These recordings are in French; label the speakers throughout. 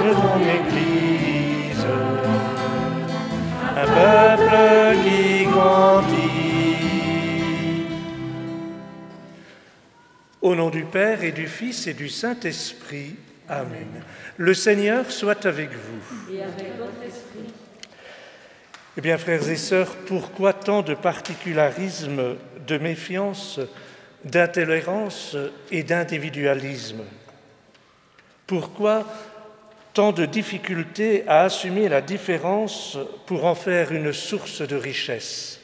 Speaker 1: de ton Église, un peuple qui grandit. Au nom du Père et du Fils et du Saint-Esprit, Amen. Le Seigneur soit avec vous.
Speaker 2: Et avec votre esprit.
Speaker 1: Eh bien, frères et sœurs, pourquoi tant de particularisme, de méfiance, d'intolérance et d'individualisme? Pourquoi tant de difficultés à assumer la différence pour en faire une source de richesse?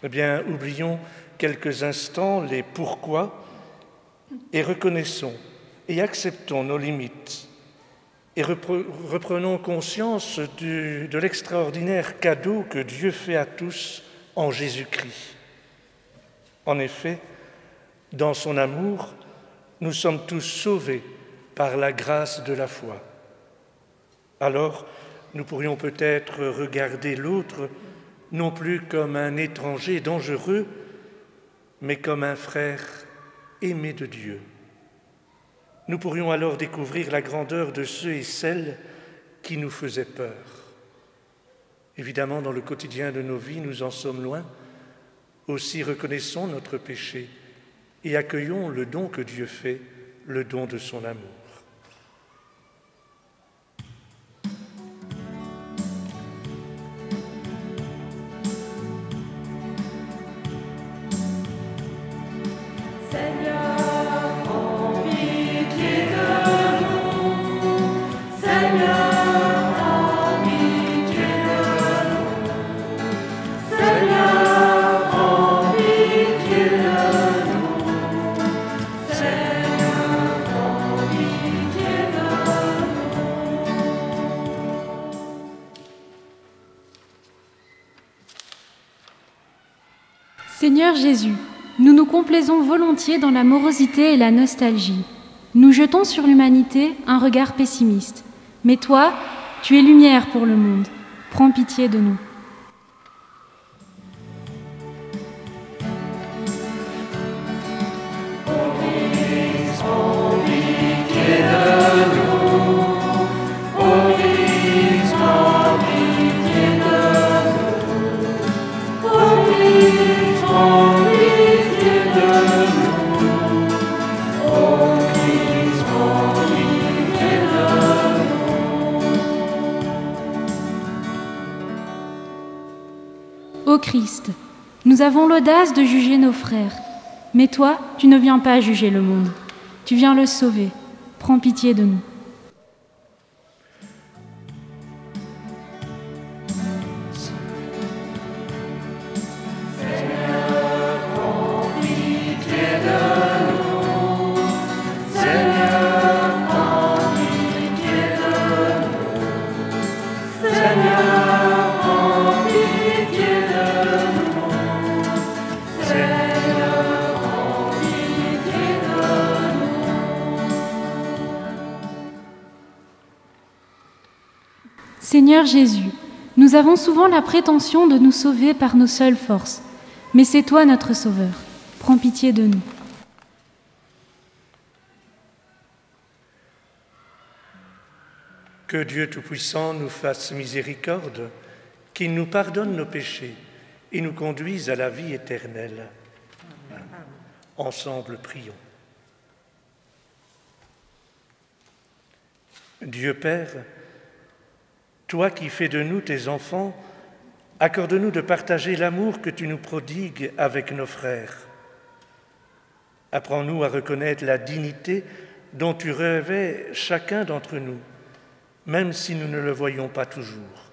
Speaker 1: Eh bien, oublions quelques instants les pourquoi et reconnaissons et acceptons nos limites et reprenons conscience de l'extraordinaire cadeau que Dieu fait à tous en Jésus-Christ. En effet, dans son amour, nous sommes tous sauvés par la grâce de la foi. Alors, nous pourrions peut-être regarder l'autre non plus comme un étranger dangereux, mais comme un frère aimé de Dieu. Nous pourrions alors découvrir la grandeur de ceux et celles qui nous faisaient peur. Évidemment, dans le quotidien de nos vies, nous en sommes loin. Aussi reconnaissons notre péché et accueillons le don que Dieu fait, le don de son amour.
Speaker 3: Seigneur Jésus, nous nous complaisons volontiers dans la morosité et la nostalgie. Nous jetons sur l'humanité un regard pessimiste. Mais toi, tu es lumière pour le monde. Prends pitié de nous. Ô Christ, nous avons l'audace de juger nos frères, mais toi, tu ne viens pas juger le monde, tu viens le sauver. Prends pitié de nous. Seigneur Jésus, nous avons souvent la prétention de nous sauver par nos seules forces, mais c'est toi notre Sauveur. Prends pitié de nous.
Speaker 1: Que Dieu Tout-Puissant nous fasse miséricorde, qu'il nous pardonne nos péchés et nous conduise à la vie éternelle. Amen. Ensemble, prions. Dieu Père, toi qui fais de nous tes enfants, accorde-nous de partager l'amour que tu nous prodigues avec nos frères. Apprends-nous à reconnaître la dignité dont tu revêts chacun d'entre nous, même si nous ne le voyons pas toujours.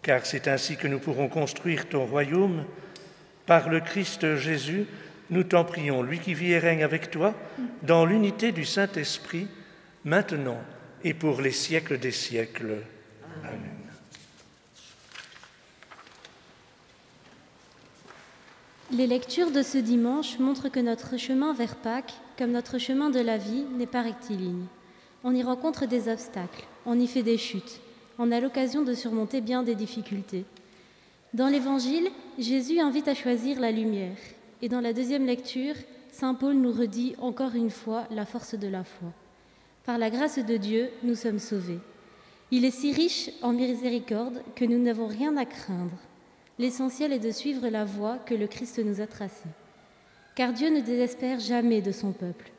Speaker 1: Car c'est ainsi que nous pourrons construire ton royaume. Par le Christ Jésus, nous t'en prions, lui qui vit et règne avec toi, dans l'unité du Saint-Esprit, maintenant et pour les siècles des siècles. Amen.
Speaker 4: Les lectures de ce dimanche montrent que notre chemin vers Pâques, comme notre chemin de la vie, n'est pas rectiligne. On y rencontre des obstacles, on y fait des chutes, on a l'occasion de surmonter bien des difficultés. Dans l'Évangile, Jésus invite à choisir la lumière. Et dans la deuxième lecture, saint Paul nous redit encore une fois la force de la foi. Par la grâce de Dieu, nous sommes sauvés. Il est si riche en miséricorde que nous n'avons rien à craindre. L'essentiel est de suivre la voie que le Christ nous a tracée. Car Dieu ne désespère jamais de son peuple.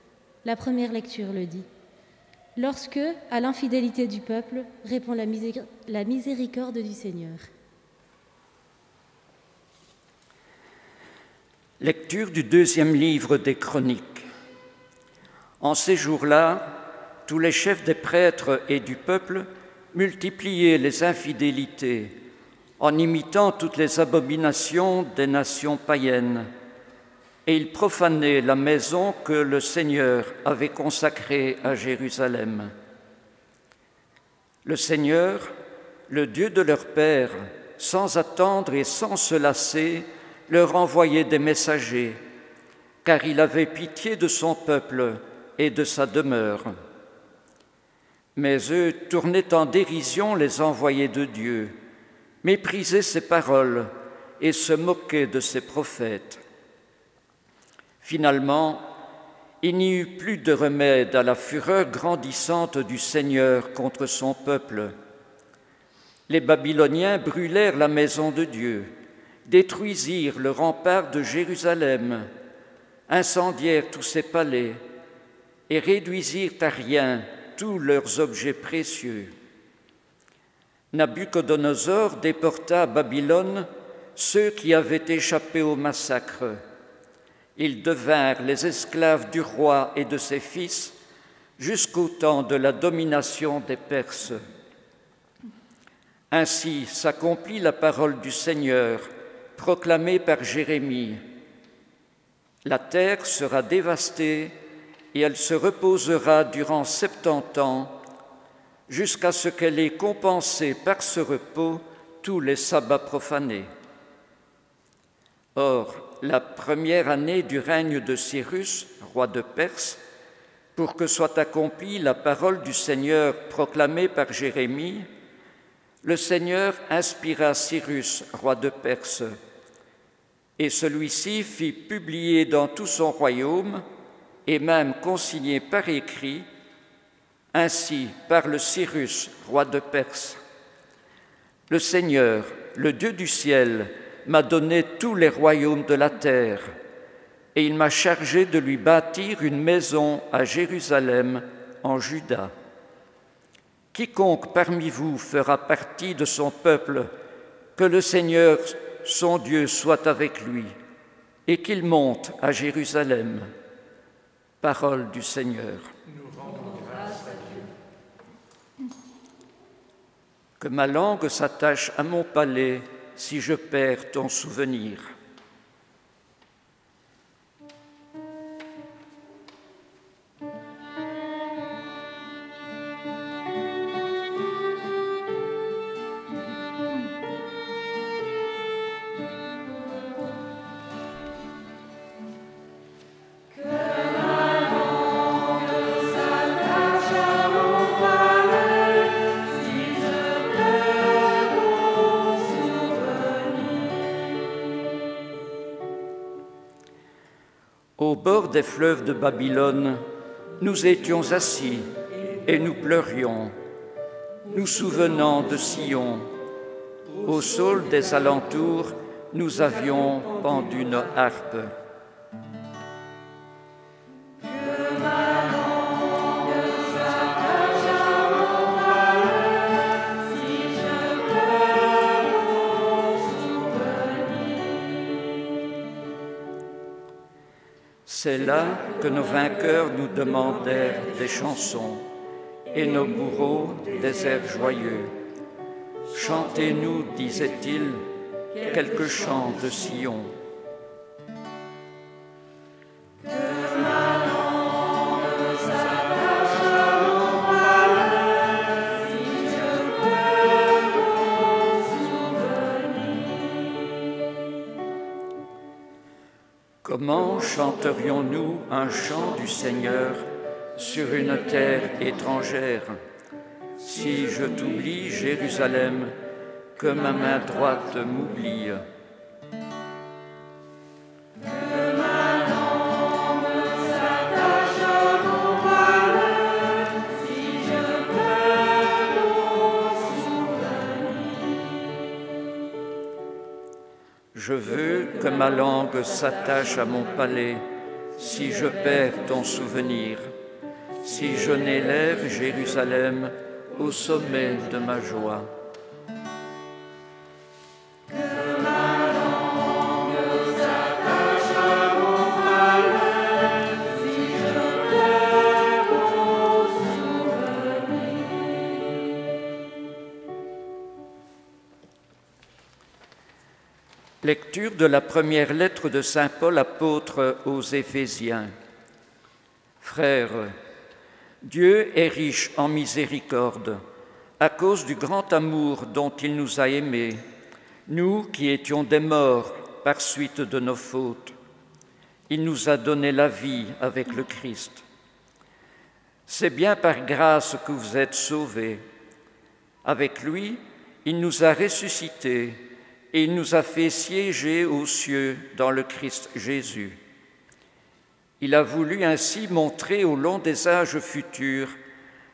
Speaker 4: La première lecture le dit. Lorsque, à l'infidélité du peuple, répond la miséricorde du Seigneur.
Speaker 2: Lecture du deuxième livre des Chroniques. En ces jours-là, tous les chefs des prêtres et du peuple multipliaient les infidélités en imitant toutes les abominations des nations païennes, et ils profanaient la maison que le Seigneur avait consacrée à Jérusalem. Le Seigneur, le Dieu de leur père, sans attendre et sans se lasser, leur envoyait des messagers, car il avait pitié de son peuple et de sa demeure. Mais eux tournaient en dérision les envoyés de Dieu, méprisaient ses paroles et se moquaient de ses prophètes. Finalement, il n'y eut plus de remède à la fureur grandissante du Seigneur contre son peuple. Les Babyloniens brûlèrent la maison de Dieu, détruisirent le rempart de Jérusalem, incendièrent tous ses palais et réduisirent à rien tous leurs objets précieux. Nabuchodonosor déporta à Babylone ceux qui avaient échappé au massacre. Ils devinrent les esclaves du roi et de ses fils jusqu'au temps de la domination des Perses. Ainsi s'accomplit la parole du Seigneur, proclamée par Jérémie. La terre sera dévastée et elle se reposera durant 70 ans, jusqu'à ce qu'elle ait compensé par ce repos tous les sabbats profanés. Or, la première année du règne de Cyrus, roi de Perse, pour que soit accomplie la parole du Seigneur proclamée par Jérémie, le Seigneur inspira Cyrus, roi de Perse, et celui-ci fit publier dans tout son royaume, et même consigné par écrit, ainsi parle Cyrus, roi de Perse. Le Seigneur, le Dieu du ciel, m'a donné tous les royaumes de la terre, et il m'a chargé de lui bâtir une maison à Jérusalem, en Juda. Quiconque parmi vous fera partie de son peuple, que le Seigneur, son Dieu, soit avec lui, et qu'il monte à Jérusalem. Parole du Seigneur.
Speaker 1: Nous rendons grâce à Dieu.
Speaker 2: Que ma langue s'attache à mon palais si je perds ton souvenir. Au bord des fleuves de Babylone, nous étions assis et nous pleurions, nous souvenant de Sion. Au saule des alentours, nous avions pendu nos harpes. C'est là que nos vainqueurs nous demandèrent des chansons et nos bourreaux des airs joyeux. Chantez-nous, disaient-ils, quelques chants de Sion. Comment chanterions-nous un chant du Seigneur sur une terre étrangère? Si je t'oublie, Jérusalem, que ma main droite m'oublie. Je veux que ma langue s'attache à mon palais, si je perds ton souvenir, si je n'élève Jérusalem au sommet de ma joie. Lecture de la première lettre de saint Paul apôtre aux Éphésiens. Frères, Dieu est riche en miséricorde à cause du grand amour dont il nous a aimés, nous qui étions des morts par suite de nos fautes. Il nous a donné la vie avec le Christ. C'est bien par grâce que vous êtes sauvés. Avec lui, il nous a ressuscités et il nous a fait siéger aux cieux dans le Christ Jésus. Il a voulu ainsi montrer au long des âges futurs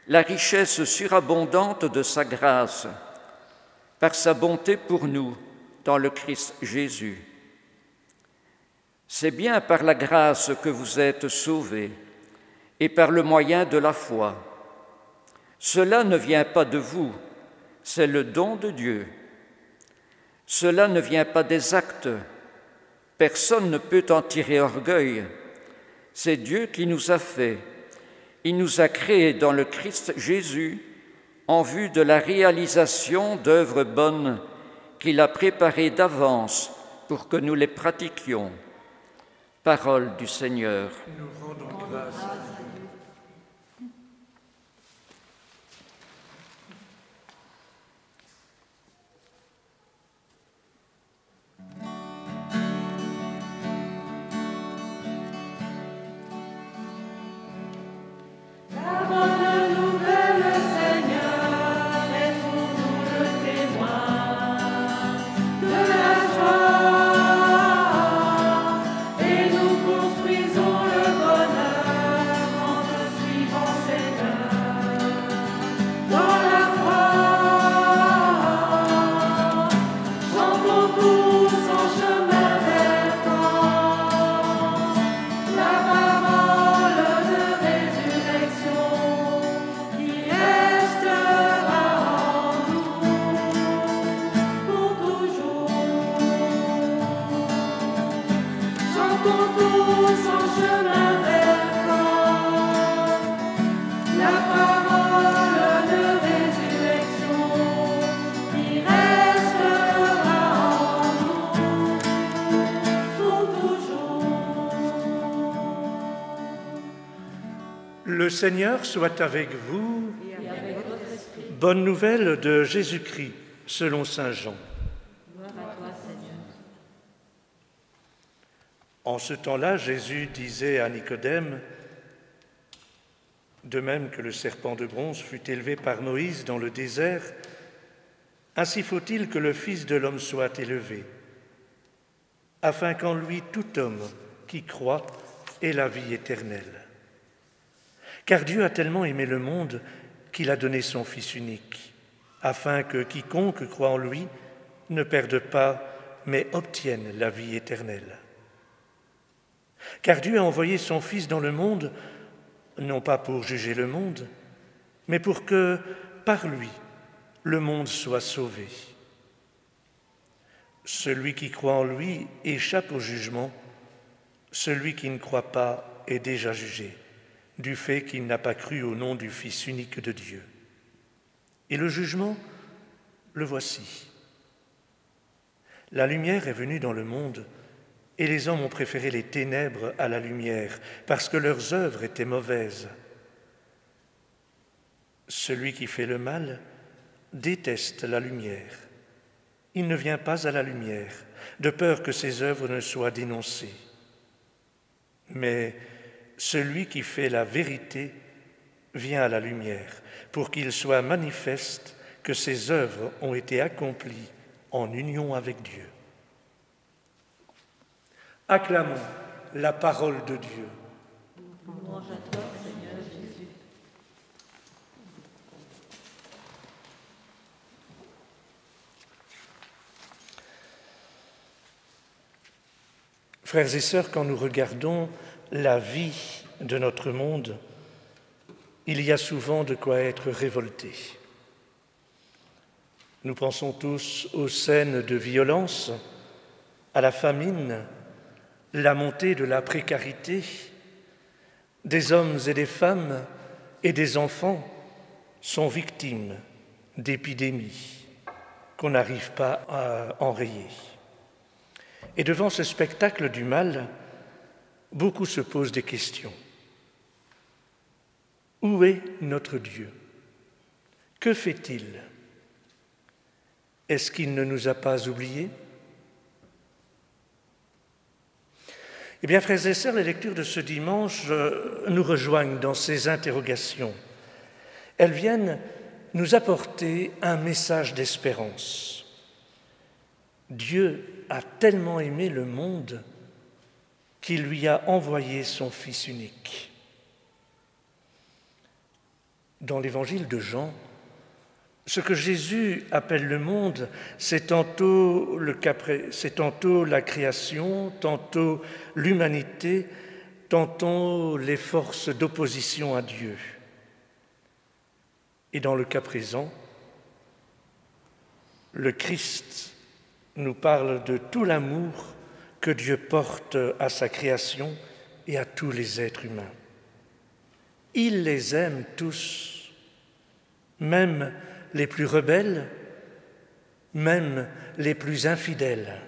Speaker 2: la richesse surabondante de sa grâce, par sa bonté pour nous dans le Christ Jésus. C'est bien par la grâce que vous êtes sauvés et par le moyen de la foi. Cela ne vient pas de vous, c'est le don de Dieu. Cela ne vient pas des actes. Personne ne peut en tirer orgueil. C'est Dieu qui nous a fait. Il nous a créés dans le Christ Jésus en vue de la réalisation d'œuvres bonnes qu'il a préparées d'avance pour que nous les pratiquions. Parole du Seigneur.
Speaker 1: Nous rendons grâce à Dieu. Le Seigneur soit avec vous.
Speaker 5: Et avec votre esprit.
Speaker 1: Bonne nouvelle de Jésus-Christ, selon saint Jean.
Speaker 5: Gloire à toi, Seigneur.
Speaker 1: En ce temps-là, Jésus disait à Nicodème, de même que le serpent de bronze fut élevé par Moïse dans le désert, ainsi faut-il que le Fils de l'homme soit élevé, afin qu'en lui tout homme qui croit ait la vie éternelle. Car Dieu a tellement aimé le monde qu'il a donné son Fils unique, afin que quiconque croit en lui ne perde pas, mais obtienne la vie éternelle. Car Dieu a envoyé son Fils dans le monde, non pas pour juger le monde, mais pour que, par lui, le monde soit sauvé. Celui qui croit en lui échappe au jugement, celui qui ne croit pas est déjà jugé, du fait qu'il n'a pas cru au nom du Fils unique de Dieu. Et le jugement, le voici. La lumière est venue dans le monde, et les hommes ont préféré les ténèbres à la lumière, parce que leurs œuvres étaient mauvaises. Celui qui fait le mal déteste la lumière. Il ne vient pas à la lumière, de peur que ses œuvres ne soient dénoncées. Mais celui qui fait la vérité vient à la lumière, pour qu'il soit manifeste que ses œuvres ont été accomplies en union avec Dieu. Acclamons la parole de Dieu.
Speaker 5: Louange à toi, Seigneur Jésus.
Speaker 1: Frères et sœurs, quand nous regardons la vie de notre monde, il y a souvent de quoi être révolté. Nous pensons tous aux scènes de violence, à la famine, la montée de la précarité. Des hommes et des femmes et des enfants sont victimes d'épidémies qu'on n'arrive pas à enrayer. Et devant ce spectacle du mal, beaucoup se posent des questions. Où est notre Dieu? Que fait-il? Est-ce qu'il ne nous a pas oubliés? Eh bien, frères et sœurs, les lectures de ce dimanche nous rejoignent dans ces interrogations. Elles viennent nous apporter un message d'espérance. Dieu a tellement aimé le monde qu'il lui a envoyé son Fils unique. Dans l'évangile de Jean, ce que Jésus appelle le monde, c'est tantôt la création, tantôt l'humanité, tantôt les forces d'opposition à Dieu. Et dans le cas présent, le Christ nous parle de tout l'amour que Dieu porte à sa création et à tous les êtres humains. Il les aime tous, même les plus rebelles, même les plus infidèles.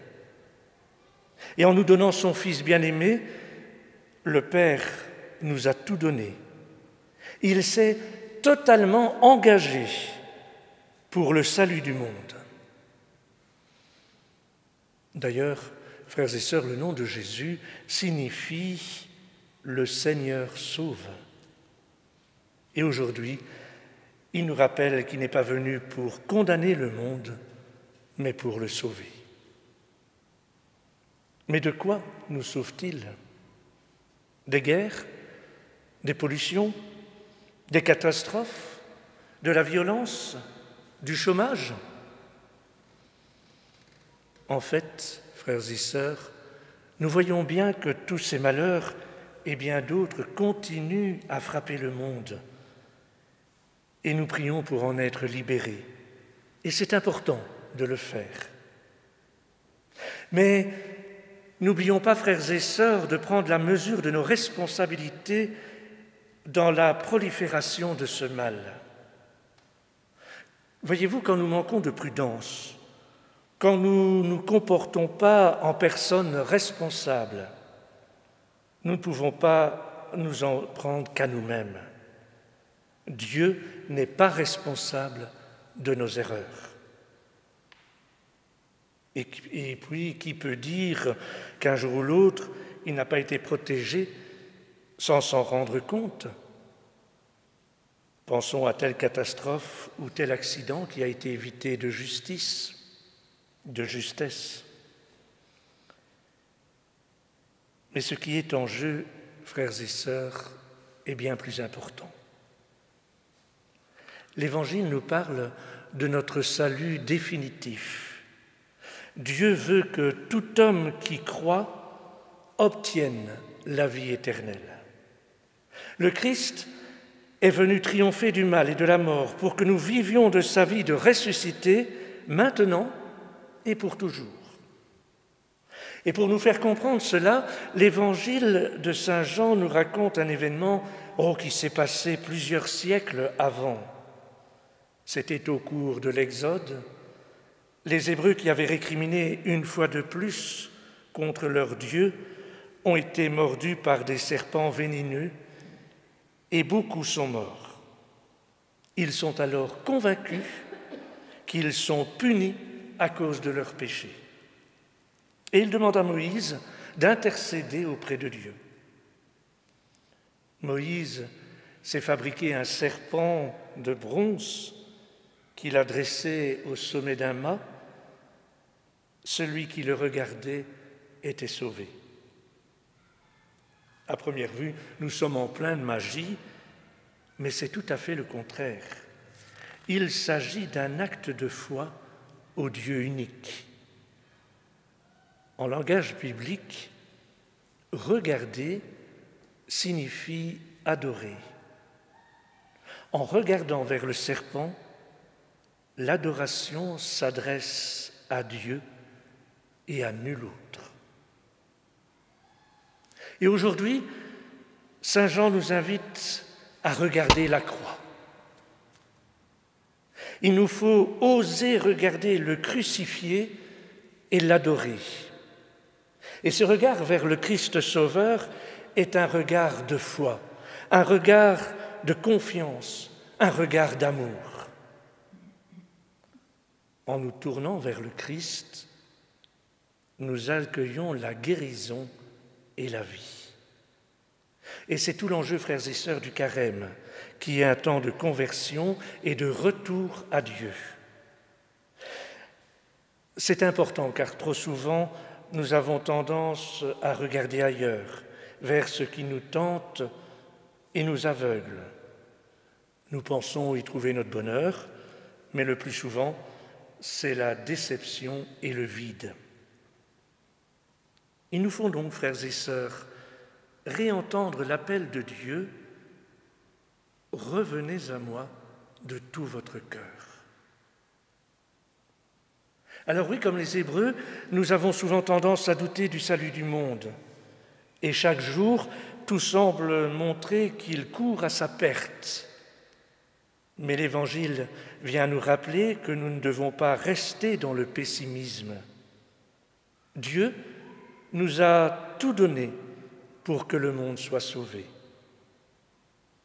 Speaker 1: Et en nous donnant son Fils bien-aimé, le Père nous a tout donné. Il s'est totalement engagé pour le salut du monde. D'ailleurs, frères et sœurs, le nom de Jésus signifie « le Seigneur sauve ». Et aujourd'hui, il nous rappelle qu'il n'est pas venu pour condamner le monde, mais pour le sauver. Mais de quoi nous sauve-t-il? Des guerres? Des pollutions? Des catastrophes? De la violence? Du chômage? En fait, frères et sœurs, nous voyons bien que tous ces malheurs et bien d'autres continuent à frapper le monde. Et nous prions pour en être libérés. Et c'est important de le faire. Mais n'oublions pas, frères et sœurs, de prendre la mesure de nos responsabilités dans la prolifération de ce mal. Voyez-vous, quand nous manquons de prudence, quand nous ne nous comportons pas en personnes responsables, nous ne pouvons pas nous en prendre qu'à nous-mêmes. Dieu n'est pas responsable de nos erreurs. Et puis, qui peut dire qu'un jour ou l'autre, il n'a pas été protégé sans s'en rendre compte? Pensons à telle catastrophe ou tel accident qui a été évité de justice, de justesse. Mais ce qui est en jeu, frères et sœurs, est bien plus important. L'Évangile nous parle de notre salut définitif. Dieu veut que tout homme qui croit obtienne la vie éternelle. Le Christ est venu triompher du mal et de la mort pour que nous vivions de sa vie de ressuscité maintenant et pour toujours. Et pour nous faire comprendre cela, l'Évangile de Saint Jean nous raconte un événement qui s'est passé plusieurs siècles avant. C'était au cours de l'Exode. Les Hébreux qui avaient récriminé une fois de plus contre leur Dieu ont été mordus par des serpents venimeux et beaucoup sont morts. Ils sont alors convaincus qu'ils sont punis à cause de leurs péchés. Et ils demandent à Moïse d'intercéder auprès de Dieu. Moïse s'est fabriqué un serpent de bronze qu'il a dressé au sommet d'un mât. Celui qui le regardait était sauvé. À première vue, nous sommes en pleine magie, mais c'est tout à fait le contraire. Il s'agit d'un acte de foi au Dieu unique. En langage biblique, regarder signifie adorer. En regardant vers le serpent, l'adoration s'adresse à Dieu et à nul autre. Et aujourd'hui, Saint Jean nous invite à regarder la croix. Il nous faut oser regarder le crucifié et l'adorer. Et ce regard vers le Christ Sauveur est un regard de foi, un regard de confiance, un regard d'amour. En nous tournant vers le Christ, nous accueillons la guérison et la vie. Et c'est tout l'enjeu, frères et sœurs, du carême, qui est un temps de conversion et de retour à Dieu. C'est important car trop souvent, nous avons tendance à regarder ailleurs, vers ce qui nous tente et nous aveugle. Nous pensons y trouver notre bonheur, mais le plus souvent, c'est la déception et le vide. Il nous faut donc, frères et sœurs, réentendre l'appel de Dieu « Revenez à moi de tout votre cœur ». Alors oui, comme les Hébreux, nous avons souvent tendance à douter du salut du monde. Et chaque jour, tout semble montrer qu'il court à sa perte. Mais l'Évangile vient nous rappeler que nous ne devons pas rester dans le pessimisme. Dieu nous a tout donné pour que le monde soit sauvé.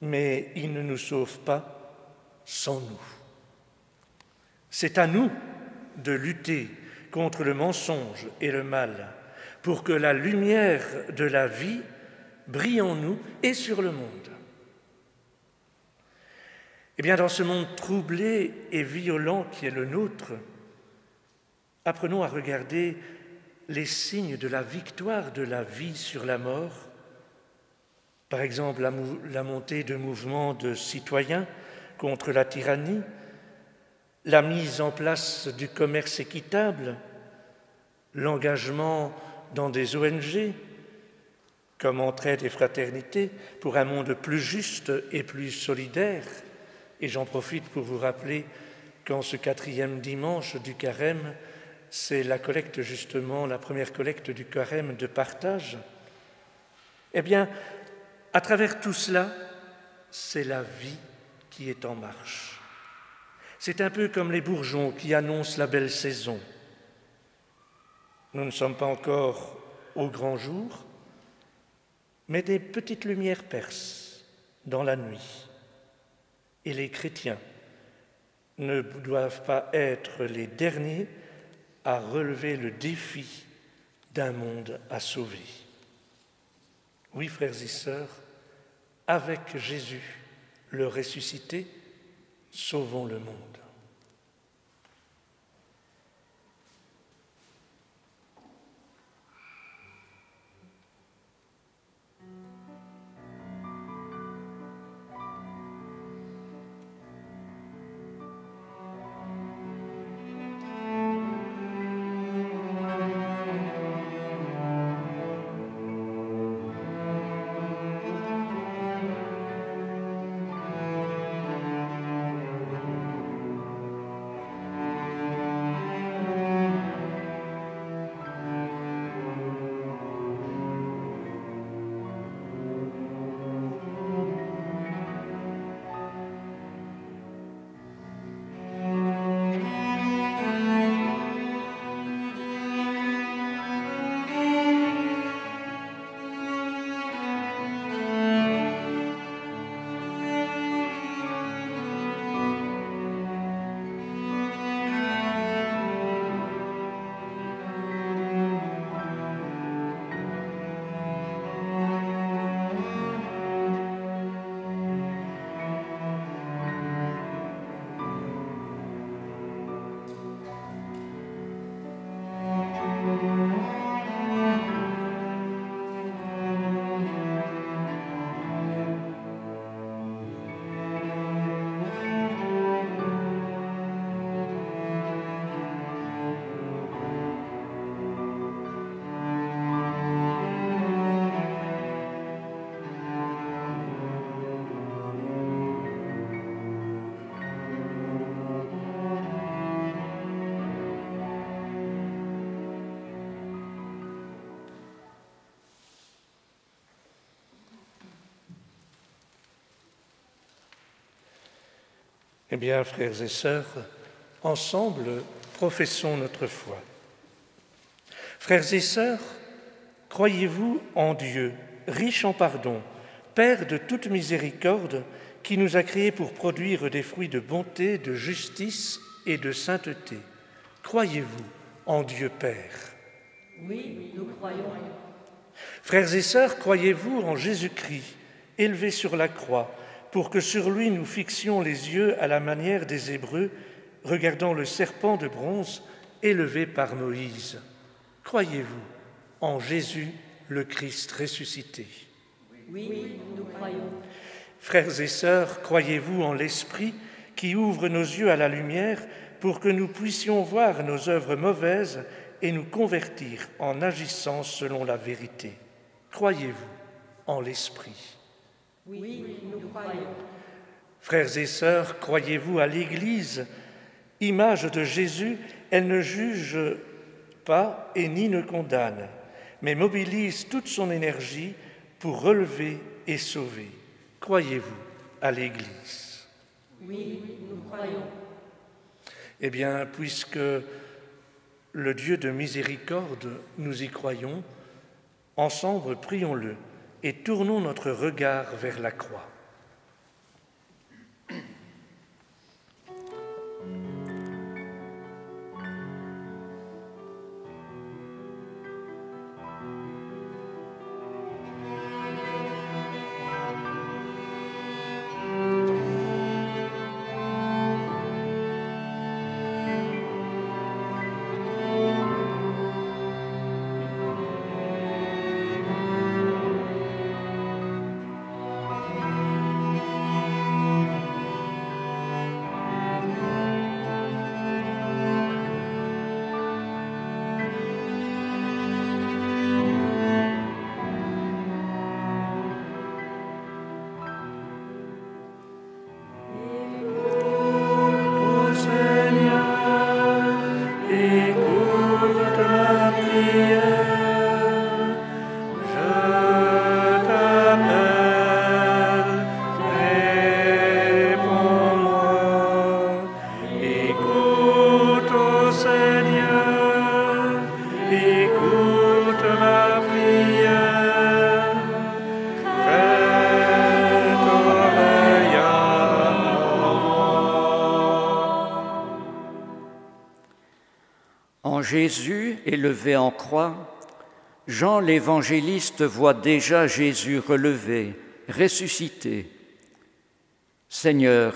Speaker 1: Mais il ne nous sauve pas sans nous. C'est à nous de lutter contre le mensonge et le mal pour que la lumière de la vie brille en nous et sur le monde. Eh bien, dans ce monde troublé et violent qui est le nôtre, apprenons à regarder les signes de la victoire de la vie sur la mort, par exemple la montée de mouvements de citoyens contre la tyrannie, la mise en place du commerce équitable, l'engagement dans des ONG, comme Entraide et Fraternité, pour un monde plus juste et plus solidaire. Et j'en profite pour vous rappeler qu'en ce 4e dimanche du carême, c'est la collecte justement, la première collecte du carême de partage. Eh bien, à travers tout cela, c'est la vie qui est en marche. C'est un peu comme les bourgeons qui annoncent la belle saison. Nous ne sommes pas encore au grand jour, mais des petites lumières percent dans la nuit. Et les chrétiens ne doivent pas être les derniers à relever le défi d'un monde à sauver. Oui, frères et sœurs, avec Jésus, le ressuscité, sauvons le monde. Eh bien, frères et sœurs, ensemble, professons notre foi. Frères et sœurs, croyez-vous en Dieu, riche en pardon, Père de toute miséricorde, qui nous a créés pour produire des fruits de bonté, de justice et de sainteté? Croyez-vous en Dieu Père?
Speaker 5: Oui, nous croyons.
Speaker 1: Frères et sœurs, croyez-vous en Jésus-Christ, élevé sur la croix, pour que sur lui nous fixions les yeux à la manière des Hébreux, regardant le serpent de bronze élevé par Moïse? Croyez-vous en Jésus, le Christ ressuscité?
Speaker 5: Oui, nous croyons.
Speaker 1: Frères et sœurs, croyez-vous en l'Esprit qui ouvre nos yeux à la lumière pour que nous puissions voir nos œuvres mauvaises et nous convertir en agissant selon la vérité? Croyez-vous en l'Esprit?
Speaker 5: Oui, nous croyons.
Speaker 1: Frères et sœurs, croyez-vous à l'Église, image de Jésus? Elle ne juge pas et ni ne condamne, mais mobilise toute son énergie pour relever et sauver. Croyez-vous à l'Église?
Speaker 5: Oui, nous croyons.
Speaker 1: Eh bien, puisque le Dieu de miséricorde, nous y croyons, ensemble prions-le et tournons notre regard vers la croix.
Speaker 2: Jésus élevé en croix, Jean l'évangéliste voit déjà Jésus relevé, ressuscité. Seigneur,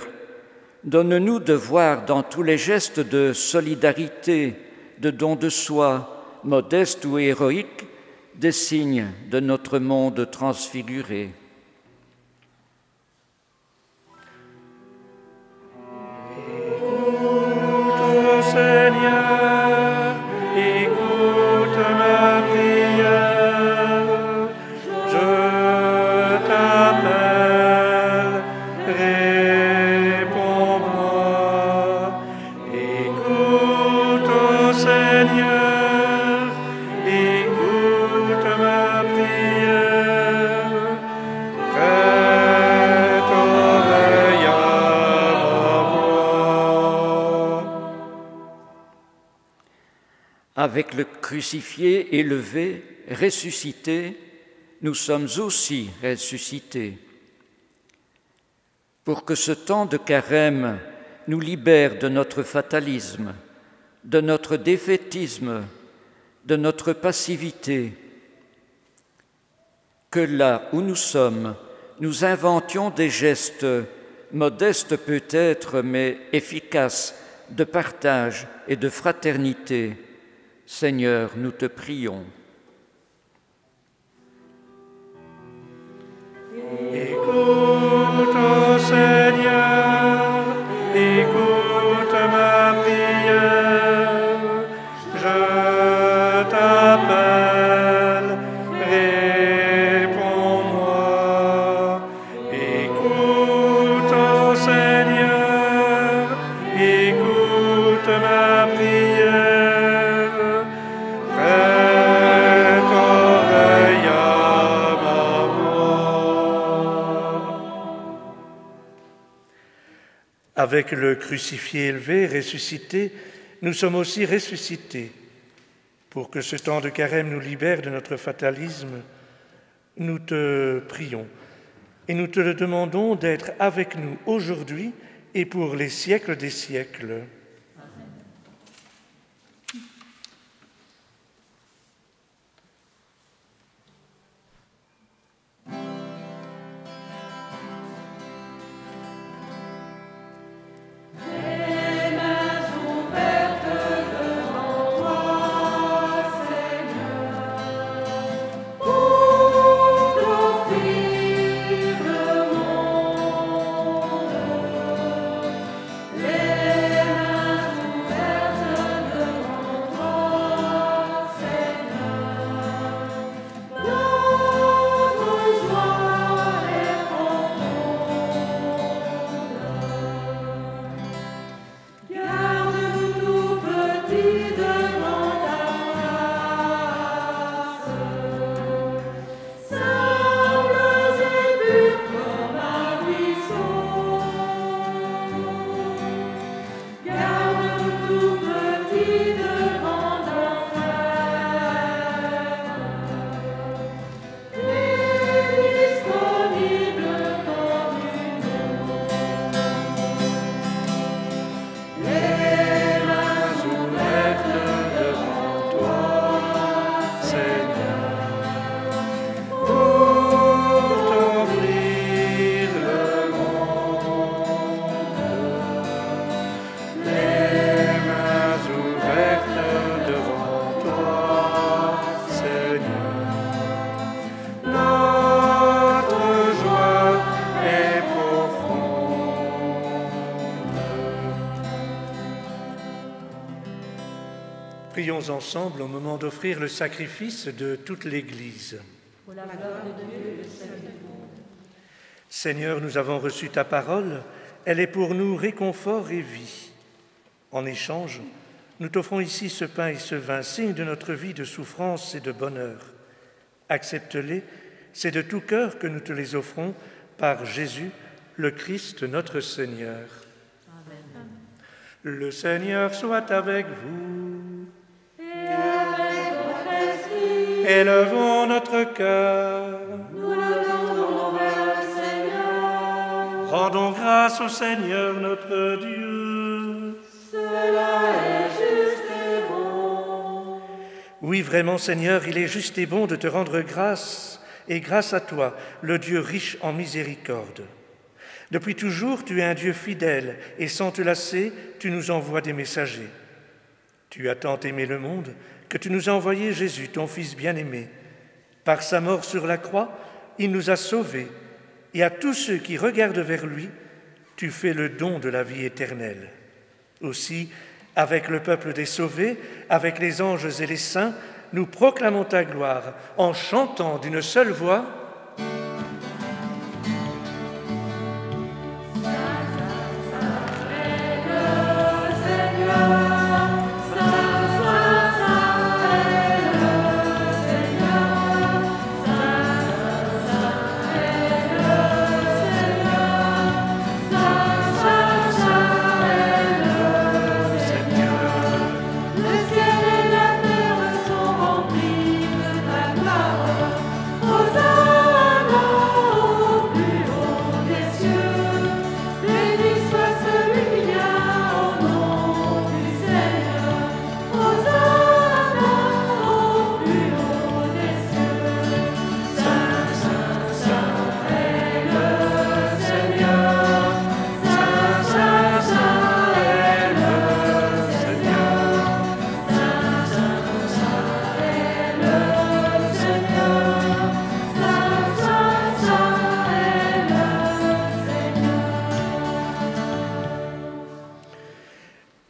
Speaker 2: donne-nous de voir dans tous les gestes de solidarité, de don de soi, modestes ou héroïques, des signes de notre monde transfiguré.
Speaker 1: Seigneur, écoute ma prière, je t'appelle, réponds-moi. Écoute, Seigneur, écoute ma prière, prête oreille à ma voix.
Speaker 2: Avec le crucifié élevé, ressuscité, nous sommes aussi ressuscités. Pour que ce temps de carême nous libère de notre fatalisme, de notre défaitisme, de notre passivité, que là où nous sommes, nous inventions des gestes modestes peut-être, mais efficaces, de partage et de fraternité. Seigneur, nous te prions.
Speaker 1: Écoute, ô Seigneur, écoute ma prière, je t'appelle, réponds-moi. Écoute, ô Seigneur, écoute ma prière, prête Avec le crucifié élevé, ressuscité, nous sommes aussi ressuscités. Pour que ce temps de carême nous libère de notre fatalisme, nous te prions et nous te le demandons d'être avec nous aujourd'hui et pour les siècles des siècles. Prions ensemble au moment d'offrir le sacrifice de toute l'Église.
Speaker 5: Pour la gloire de Dieu et le salut du monde.
Speaker 1: Seigneur, nous avons reçu ta parole, elle est pour nous réconfort et vie. En échange, nous t'offrons ici ce pain et ce vin, signe de notre vie de souffrance et de bonheur. Accepte-les, c'est de tout cœur que nous te les offrons par Jésus, le Christ, notre Seigneur.
Speaker 5: Amen.
Speaker 1: Le Seigneur soit avec vous. Élevons notre cœur.
Speaker 5: Nous le tournons vers le Seigneur.
Speaker 1: Rendons grâce au Seigneur notre Dieu.
Speaker 5: Cela est juste et bon.
Speaker 1: Oui, vraiment, Seigneur, il est juste et bon de te rendre grâce, et grâce à toi, le Dieu riche en miséricorde. Depuis toujours, tu es un Dieu fidèle, et sans te lasser, tu nous envoies des messagers. Tu as tant aimé le monde que tu nous as envoyé Jésus, ton Fils bien-aimé. Par sa mort sur la croix, il nous a sauvés, et à tous ceux qui regardent vers lui, tu fais le don de la vie éternelle. Aussi, avec le peuple des sauvés, avec les anges et les saints, nous proclamons ta gloire en chantant d'une seule voix.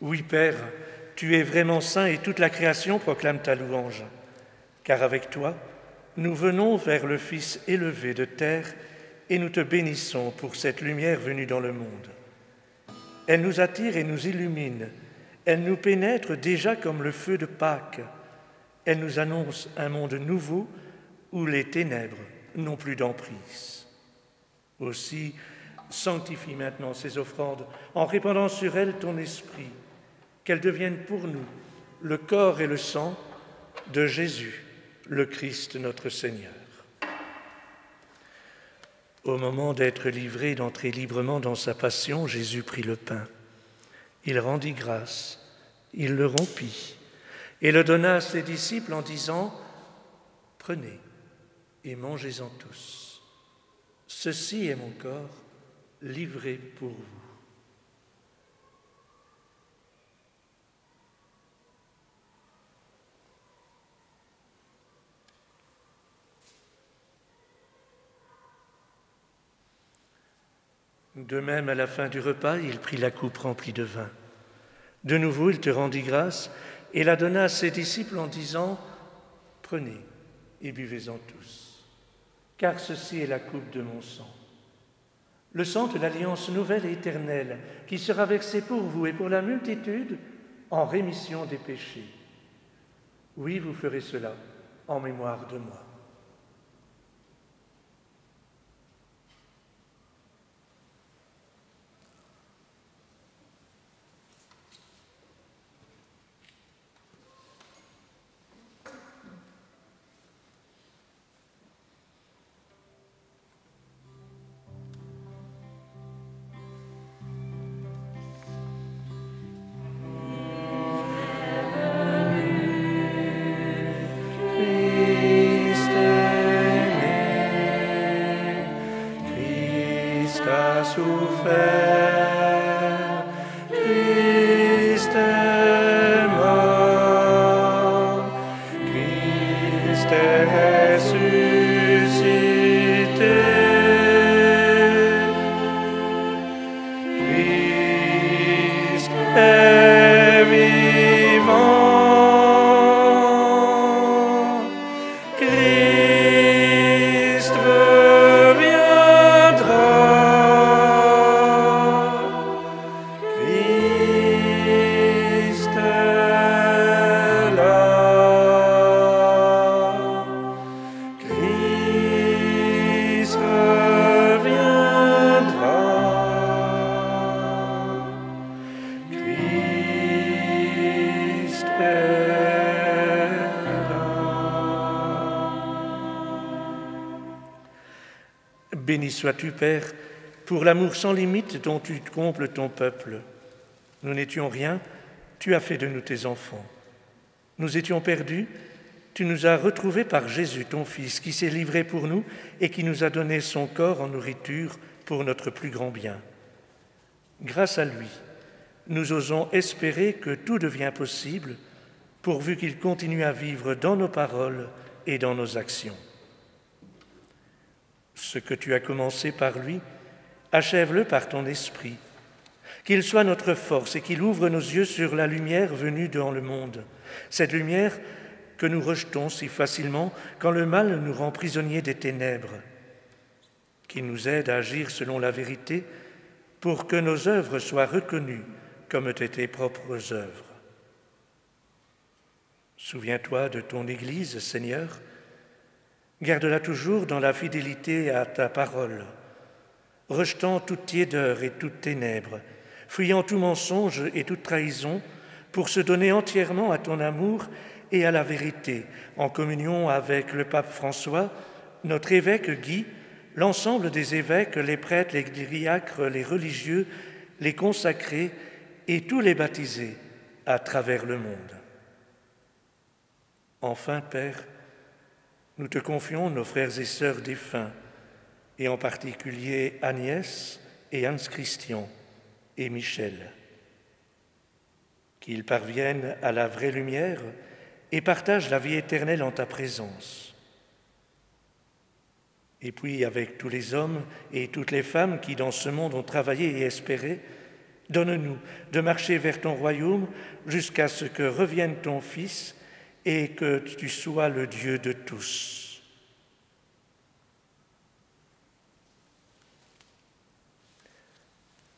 Speaker 1: Oui, Père, tu es vraiment saint et toute la création proclame ta louange. Car avec toi, nous venons vers le Fils élevé de terre et nous te bénissons pour cette lumière venue dans le monde. Elle nous attire et nous illumine. Elle nous pénètre déjà comme le feu de Pâques. Elle nous annonce un monde nouveau où les ténèbres n'ont plus d'emprise. Aussi, Sanctifie maintenant ces offrandes en répandant sur elles ton esprit, qu'elles deviennent pour nous le corps et le sang de Jésus, le Christ notre Seigneur. Au moment d'être livré, d'entrer librement dans sa passion, Jésus prit le pain. Il rendit grâce, il le rompit et le donna à ses disciples en disant « Prenez et mangez-en tous. Ceci est mon corps livré pour vous. » De même, à la fin du repas, il prit la coupe remplie de vin. De nouveau, il te rendit grâce et la donna à ses disciples en disant « Prenez et buvez-en tous, car ceci est la coupe de mon sang, le sang de l'alliance nouvelle et éternelle, qui sera versé pour vous et pour la multitude en rémission des péchés. Oui, vous ferez cela en mémoire de moi. » Béni sois-tu, Père, pour l'amour sans limite dont tu combles ton peuple. Nous n'étions rien, tu as fait de nous tes enfants. Nous étions perdus, tu nous as retrouvés par Jésus, ton Fils, qui s'est livré pour nous et qui nous a donné son corps en nourriture pour notre plus grand bien. Grâce à lui, nous osons espérer que tout devient possible, pourvu qu'il continue à vivre dans nos paroles et dans nos actions. Ce que tu as commencé par lui, achève-le par ton esprit, qu'il soit notre force et qu'il ouvre nos yeux sur la lumière venue dans le monde, cette lumière que nous rejetons si facilement quand le mal nous rend prisonniers des ténèbres, qu'il nous aide à agir selon la vérité pour que nos œuvres soient reconnues comme tes propres œuvres. Souviens-toi de ton Église, Seigneur, garde-la toujours dans la fidélité à ta parole, rejetant toute tiédeur et toute ténèbres, fuyant tout mensonge et toute trahison, pour se donner entièrement à ton amour et à la vérité, en communion avec le pape François, notre évêque Guy, l'ensemble des évêques, les prêtres, les diacres, les religieux, les consacrés et tous les baptisés à travers le monde. Enfin, Père, nous te confions nos frères et sœurs défunts, et en particulier Agnès et Hans-Christian et Michel, qu'ils parviennent à la vraie lumière et partagent la vie éternelle en ta présence. Et puis, avec tous les hommes et toutes les femmes qui dans ce monde ont travaillé et espéré, donne-nous de marcher vers ton royaume jusqu'à ce que revienne ton Fils et que tu sois le Dieu de tous.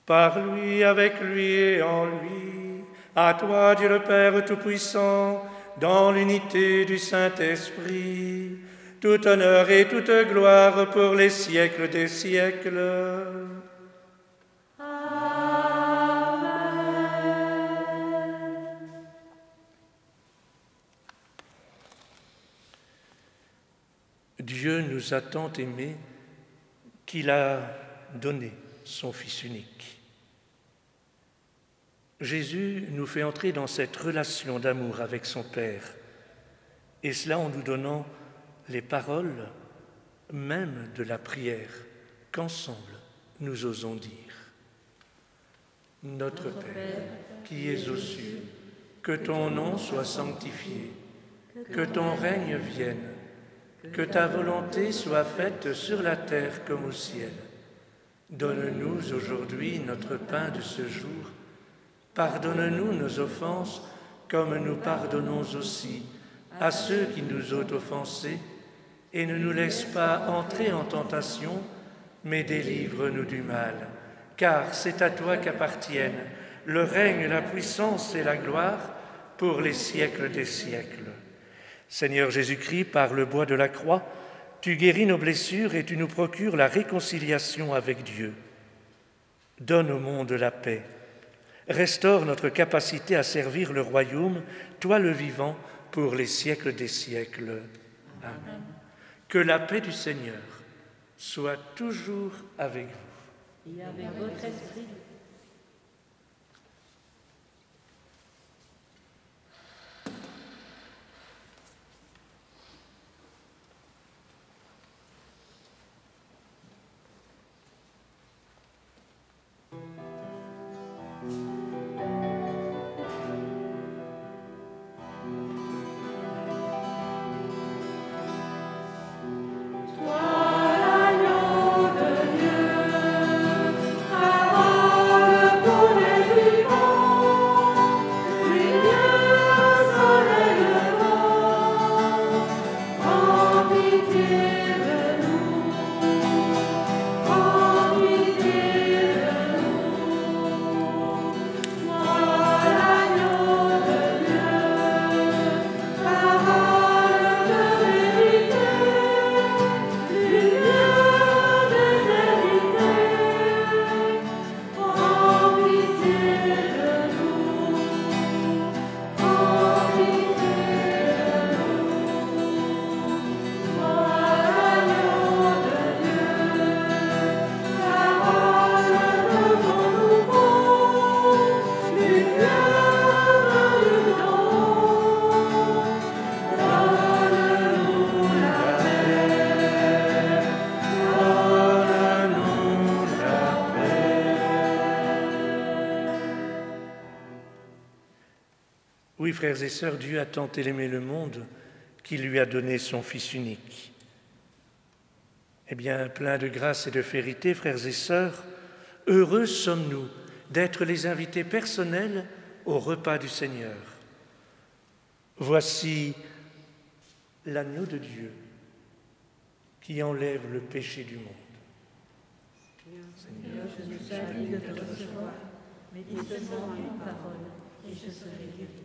Speaker 1: Par lui, avec lui et en lui, à toi, Dieu le Père Tout-Puissant, dans l'unité du Saint-Esprit, tout honneur et toute gloire pour les siècles des siècles. Dieu nous a tant aimés qu'il a donné son Fils unique. Jésus nous fait entrer dans cette relation d'amour avec son Père, et cela en nous donnant les paroles même de la prière qu'ensemble nous osons dire. Notre Père, qui es aux cieux, que ton nom soit sanctifié, que ton règne vienne, que ta volonté soit faite sur la terre comme au ciel. Donne-nous aujourd'hui notre pain de ce jour. Pardonne-nous nos offenses, comme nous pardonnons aussi à ceux qui nous ont offensés, et ne nous laisse pas entrer en tentation, mais délivre-nous du mal. Car c'est à toi qu'appartiennent le règne, la puissance et la gloire pour les siècles des siècles. Seigneur Jésus-Christ, par le bois de la croix, tu guéris nos blessures et tu nous procures la réconciliation avec Dieu. Donne au monde la paix. Restaure notre capacité à servir le royaume, toi le vivant, pour les siècles des siècles. Amen. Que la paix du Seigneur soit toujours avec vous.
Speaker 5: Et avec votre esprit.
Speaker 1: Oui, frères et sœurs, Dieu a tant aimé le monde qu'il lui a donné son Fils unique. Eh bien, plein de grâce et de vérité, frères et sœurs, heureux sommes-nous d'être les invités personnels au repas du Seigneur. Voici l'agneau de Dieu qui enlève le péché du monde.
Speaker 5: Seigneur, je ne suis pas digne de te recevoir, mais dis seulement une parole, et je serai guéri.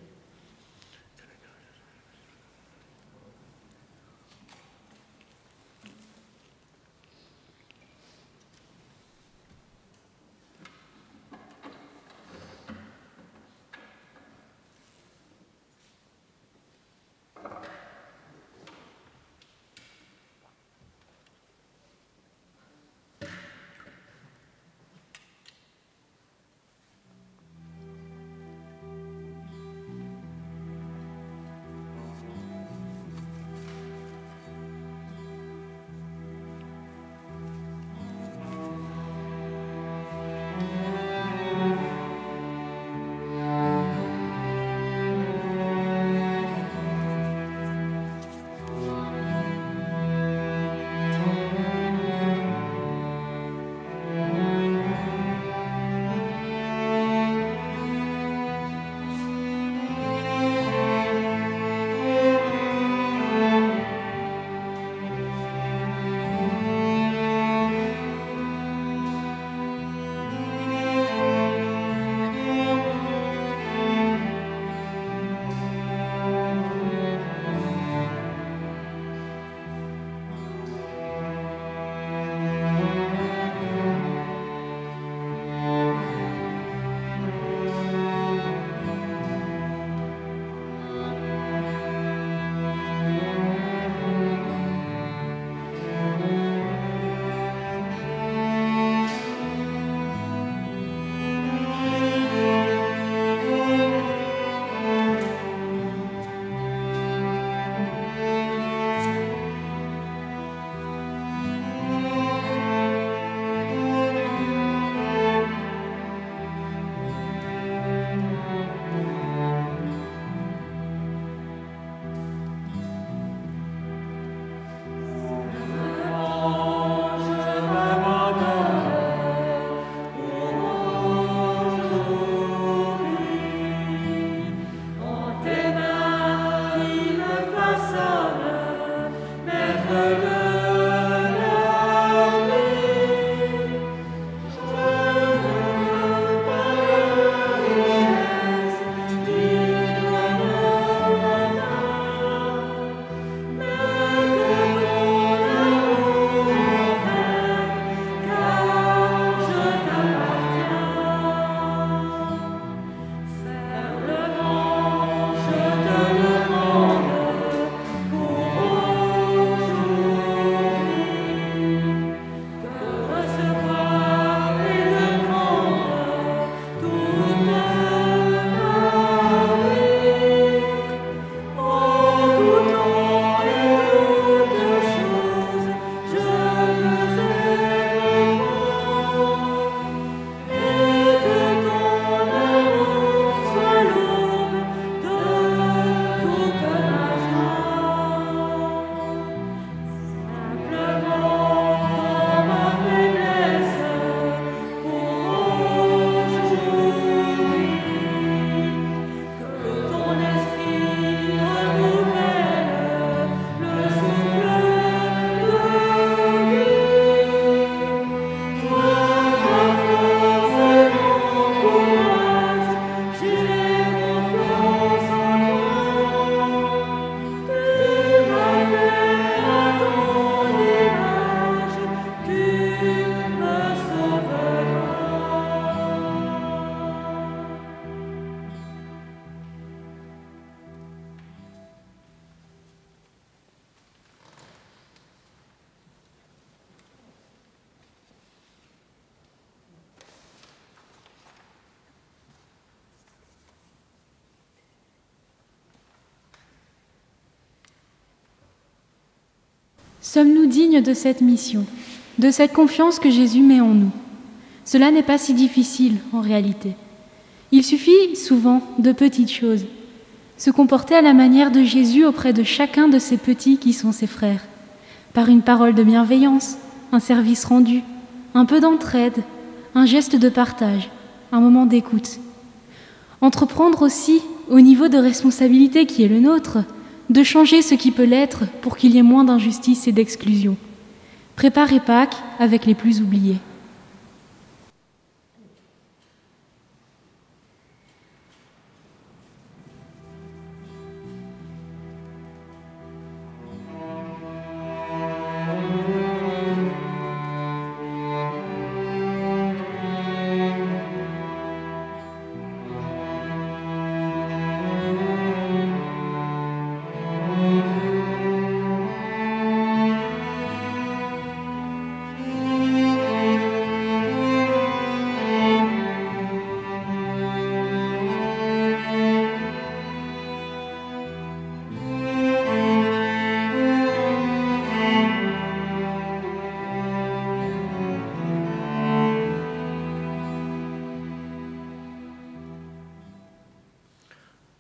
Speaker 3: Sommes-nous dignes de cette mission, de cette confiance que Jésus met en nous? Cela n'est pas si difficile en réalité. Il suffit souvent de petites choses. Se comporter à la manière de Jésus auprès de chacun de ces petits qui sont ses frères, par une parole de bienveillance, un service rendu, un peu d'entraide, un geste de partage, un moment d'écoute. Entreprendre aussi, au niveau de responsabilité qui est le nôtre, de changer ce qui peut l'être pour qu'il y ait moins d'injustice et d'exclusion. Préparer Pâques avec les plus oubliés.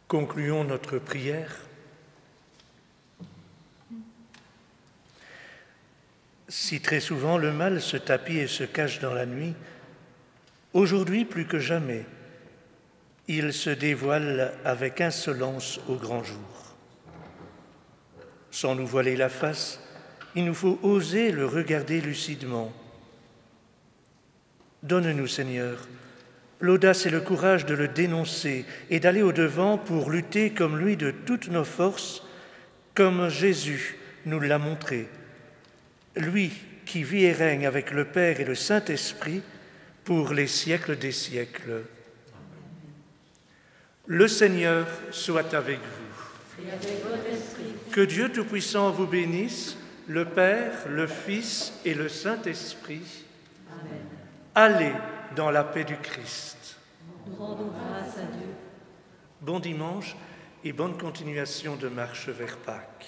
Speaker 1: Concluons notre prière. Si très souvent le mal se tapit et se cache dans la nuit, aujourd'hui plus que jamais, il se dévoile avec insolence au grand jour. Sans nous voiler la face, il nous faut oser le regarder lucidement. Donne-nous, Seigneur, l'audace et le courage de le dénoncer et d'aller au-devant pour lutter comme lui de toutes nos forces, comme Jésus nous l'a montré. Lui qui vit et règne avec le Père et le Saint-Esprit pour les siècles des siècles. Le Seigneur soit avec vous.
Speaker 5: Et avec votre esprit.
Speaker 1: Que Dieu Tout-Puissant vous bénisse, le Père, le Fils et le Saint-Esprit.
Speaker 5: Amen.
Speaker 1: Allez dans la paix du Christ.
Speaker 5: Nous rendons grâce à Dieu.
Speaker 1: Bon dimanche et bonne continuation de marche vers Pâques.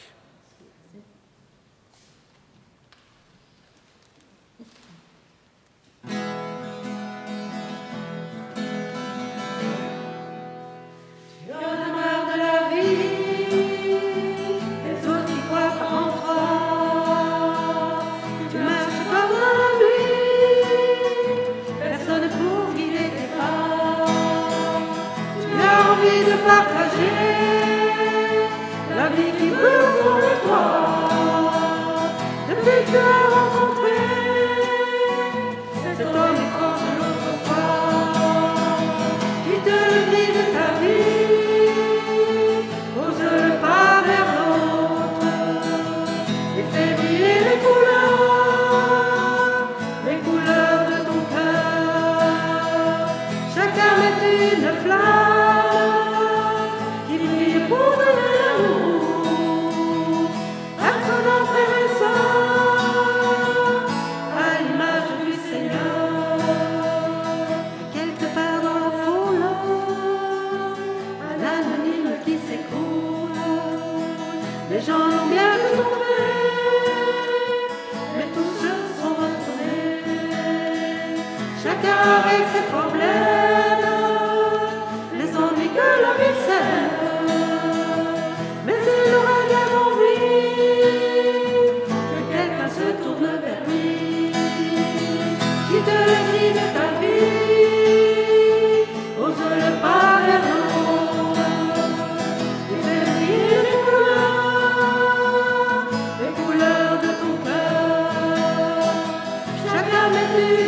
Speaker 6: Les couleurs de ton cœur, chacun met